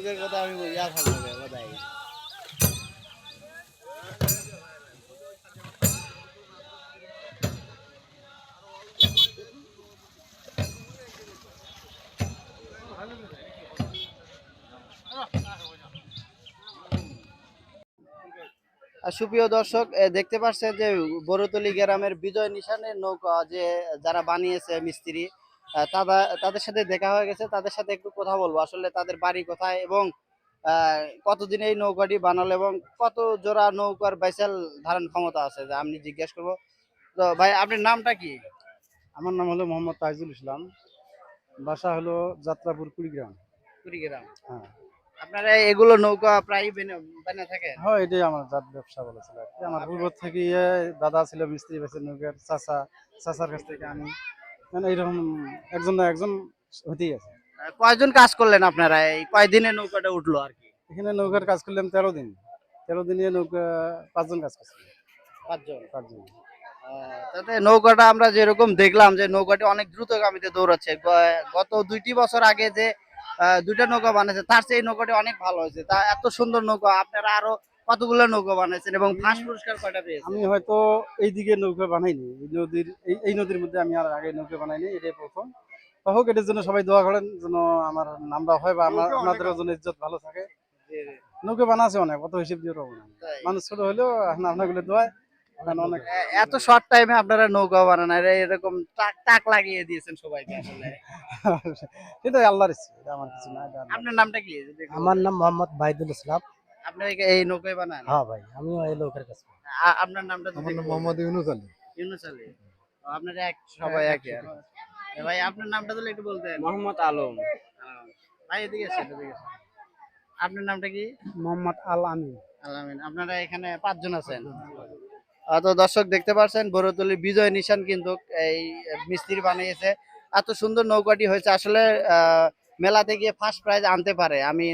যুগের কথা আমি ইয়া থাকবো বোধহয়। সুপ্রিয় দর্শক, দেখতে পাচ্ছেন যে বড়তলি গ্রামের বিজয় নিশানের নৌকা যে যারা বানিয়েছে মিস্ত্রি, তাদের সাথে দেখা হয়ে গেছে। তাদের সাথে একটু কথা বলবো, আসলে তাদের বাড়ি কোথায় এবং কতদিন এই নৌকাটি বানালো এবং কত জোড়া নৌকার বাইসাল ধারণ ক্ষমতা আছে, যা আমি জিজ্ঞেস করবো। তো ভাই, আপনার নামটা কি? আমার নাম হলো মোহাম্মদ তাইজুল ইসলাম। বাসা হলো যাত্রাপুর কুড়িগ্রাম। কুড়িগ্রাম। হ্যাঁ, আপনারা এগুলো নৌকা প্রায় বানিয়ে থাকেন? হ্যাঁ, এটাই আমার জাত ব্যবসা বলেছিল আর কি। আমার আপনি পূর্ব থেকে দাদা ছিল মিস্ত্রি, বেছে নৌকার চাচার কাছ থেকে আমি মানে এইরকম একজন না একজন হতেই আছে। কয়জন কাজ করলেন আপনারা? এই কয়দিনে নৌকাটা উঠলো আর কি? এখানে নৌকার কাজ করলাম 13 দিন। 13 দিনে নৌকা 5 জন কাজ করছে। 5 জন। 5 জন। তাতে নৌকাটা আমরা যেরকম দেখলাম যে নৌকাটি অনেক দ্রুতগামীতে দৌড়াচ্ছে। গত 2টি বছর আগে যে 2টা নৌকা বানিয়েছে, তার চেয়ে এই নৌকাটি অনেক ভালো হয়েছে। তা এত সুন্দর নৌকা আপনারা আরো কতগুলো নৌকা বানাইছেন এবং ফার্স্ট পুরস্কার কয়টা পেয়েছেন? আমি হয়তো এইদিকে নৌকা বানাইনি, এই নদীর মধ্যে আমি আর আগে নৌকা বানাইনি, এটাই প্রথম। হোক, এটার জন্য সবাই দোয়া করেন যেন আমার নামটা হয় বা আপনাদের জন্য ইজ্জত ভালো থাকে। নৌকা বানাচ্ছে অনেক, অত হিসেব দিয়ে পাবো না। তাই। মানুষ ছোট হলেও আপনাগুলো দোয়ায় এখন অনেক। এত শর্ট টাইমে আপনারা নৌকা বানান, আর এরকম টাক টাক লাগিয়ে দিয়েছেন সবাইকে আসলে। এটা আল্লাহর ইচ্ছে, এটা আমার কিছু না, এটা আল্লাহর আপনার ইচ্ছে। নামটা কি যদি একটু আমার বলতেন? নাম মোহাম্মদ বাইদুল ইসলাম। আপনি এই নৌকায় বানান? হ্যাঁ ভাই, আমিও এই লোকের কাছে। আপনার নামটা যদি আমার একটু নাম বলতেন? মোহাম্মদ ইউনুস আলী। ইউনুস আলী। আপনার সবাই একই আর কি। ভাই, আপনার নামটা যদি একটু বলতেন? মোহাম্মদ আলম। ভাই এদিকে আসেন, এদিকে আসেন। আপনার নামটা কি? মোহাম্মদ আল আমিন। আলামিন। আপনারা এখানে 5 জন আছেন। তো দর্শক দেখতে পাচ্ছেন বড়তলির বিজয় নিশান কিন্তু এই মিস্ত্রি বানিয়েছে। এত সুন্দর নৌকাটি হয়েছে আসলে। মেলাতে গিয়ে ফার্স্ট প্রাইজ আনতে পারে, আমি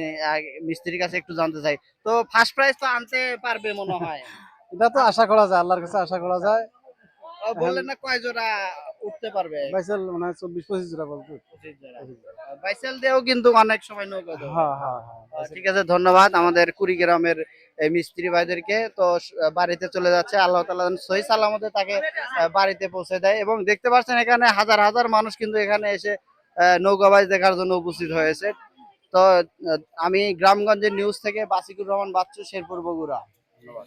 মিস্ত্রির কাছে একটু জানতে চাই। তো ফার্স্ট প্রাইজ তো আনতে পারবে মনে হয়। এটা তো আশা করা যায়, আল্লাহর কাছে আশা করা যায়। এখন বললেন না কয় জোড়া উঠতে পারবে? বাইসাল মানে 24-25 জোড়া বলতো। 25 জোড়া। বাইসেল দিয়েও কিন্তু অনেক সময় নৌকা দৌড়ায়। হ্যাঁ, হ্যাঁ, হ্যাঁ। ঠিক আছে, ধন্যবাদ আমাদের কুড়িগ্রামের এই মিস্ত্রি ভাইদেরকে। তো বাড়িতে চলে যাচ্ছে, আল্লাহ তাআলা সহি সালামতে তাকে বাড়িতে পৌঁছে দেয়। এবং দেখতে পাচ্ছেন এখানে হাজার হাজার মানুষ কিন্তু এখানে এসে নৌকাবাজ দেখার জন্য উপস্থিত হয়েছে। তো আমি গ্রামগঞ্জের নিউজ থেকে বাসিকুর রহমান বাচ্চু, শেরপুর, বগুড়া। ধন্যবাদ।